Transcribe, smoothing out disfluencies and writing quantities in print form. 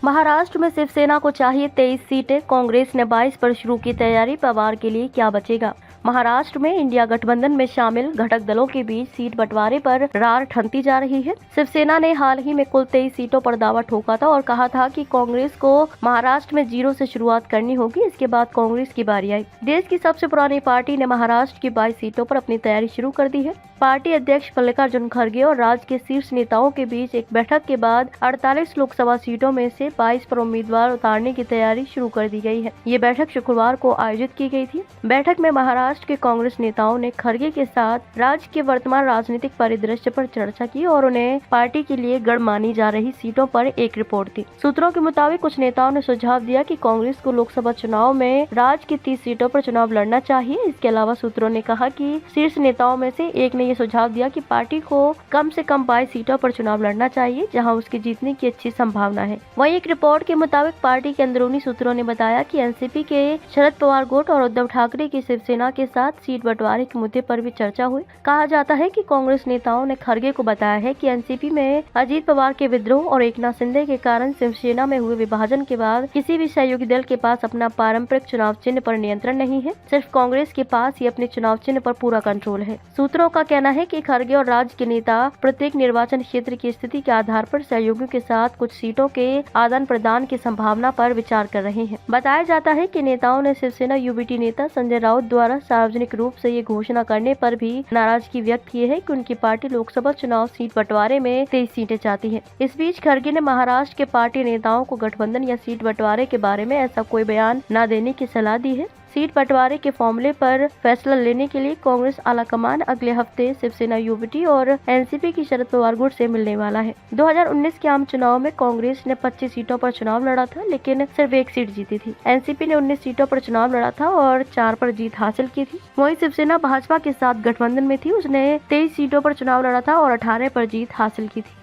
महाराष्ट्र में शिवसेना को चाहिए 23 सीटें, कांग्रेस ने 22 पर शुरू की तैयारी, पवार के लिए क्या बचेगा। महाराष्ट्र में इंडिया गठबंधन में शामिल घटक दलों के बीच सीट बंटवारे पर रार ठनती जा रही है। शिवसेना ने हाल ही में कुल 23 सीटों पर दावा ठोका था और कहा था कि कांग्रेस को महाराष्ट्र में 0 से शुरुआत करनी होगी। इसके बाद कांग्रेस की बारी आई। देश की सबसे पुरानी पार्टी ने महाराष्ट्र की 22 सीटों पर अपनी तैयारी शुरू कर दी है। पार्टी अध्यक्ष मल्लिकार्जुन खड़गे और राज्य के शीर्ष नेताओं के बीच एक बैठक के बाद 48 लोकसभा सीटों में से 22 पर उम्मीदवार उतारने की तैयारी शुरू कर दी गई है। ये बैठक शुक्रवार को आयोजित की गई थी। बैठक में महाराष्ट्र के कांग्रेस नेताओं ने खड़गे के साथ राज्य के वर्तमान राजनीतिक परिदृश्य पर चर्चा की और उन्हें पार्टी के लिए गढ़ मानी जा रही सीटों पर एक रिपोर्ट दी। सूत्रों के मुताबिक कुछ नेताओं ने सुझाव दिया कि कांग्रेस को लोकसभा चुनाव में राज्य की 30 सीटों पर चुनाव लड़ना चाहिए। इसके अलावा सूत्रों ने कहा कि शीर्ष नेताओं में से एक ने ये सुझाव दिया कि पार्टी को कम से कम 22 सीटों पर चुनाव लड़ना चाहिए, जहां उसके जीतने की अच्छी संभावना है। वहीं एक रिपोर्ट के मुताबिक पार्टी के अंदरूनी सूत्रों ने बताया कि एनसीपी के शरद पवार गुट और उद्धव ठाकरे की शिवसेना के साथ सीट बंटवारे के मुद्दे पर भी चर्चा हुई। कहा जाता है कि कांग्रेस नेताओं ने खड़गे को बताया है कि एनसीपी में अजीत पवार के विद्रोह और एकनाथ शिंदे के कारण शिवसेना में हुए विभाजन के बाद किसी भी सहयोगी दल के पास अपना पारंपरिक चुनाव चिन्ह पर नियंत्रण नहीं है। सिर्फ कांग्रेस के पास ही अपने चुनाव चिन्ह पर पूरा कंट्रोल है। सूत्रों का कहना है कि खड़गे और राज्य के नेता प्रत्येक निर्वाचन क्षेत्र की स्थिति के आधार पर सहयोगियों के साथ कुछ सीटों के आदान प्रदान की संभावना पर विचार कर रहे हैं। बताया जाता है कि नेताओं ने शिवसेना यूबीटी नेता संजय राउत द्वारा सार्वजनिक रूप से ये घोषणा करने पर भी नाराजगी व्यक्त की है कि उनकी पार्टी लोकसभा चुनाव सीट बंटवारे में 23 सीटें चाहती है। इस बीच खड़गे ने महाराष्ट्र के पार्टी नेताओं को गठबंधन या सीट बंटवारे के बारे में ऐसा कोई बयान न देने की सलाह दी है। सीट बंटवारे के फॉर्मूले पर फैसला लेने के लिए कांग्रेस आलाकमान अगले हफ्ते शिवसेना यूबीटी और एनसीपी की शरद पवार गुट से मिलने वाला है। 2019 के आम चुनाव में कांग्रेस ने 25 सीटों पर चुनाव लड़ा था, लेकिन सिर्फ 1 सीट जीती थी। एनसीपी ने 19 सीटों पर चुनाव लड़ा था और 4 पर जीत हासिल की थी। वहीं शिवसेना भाजपा के साथ गठबंधन में थी। उसने 23 सीटों पर चुनाव लड़ा था और 18 पर जीत हासिल की थी।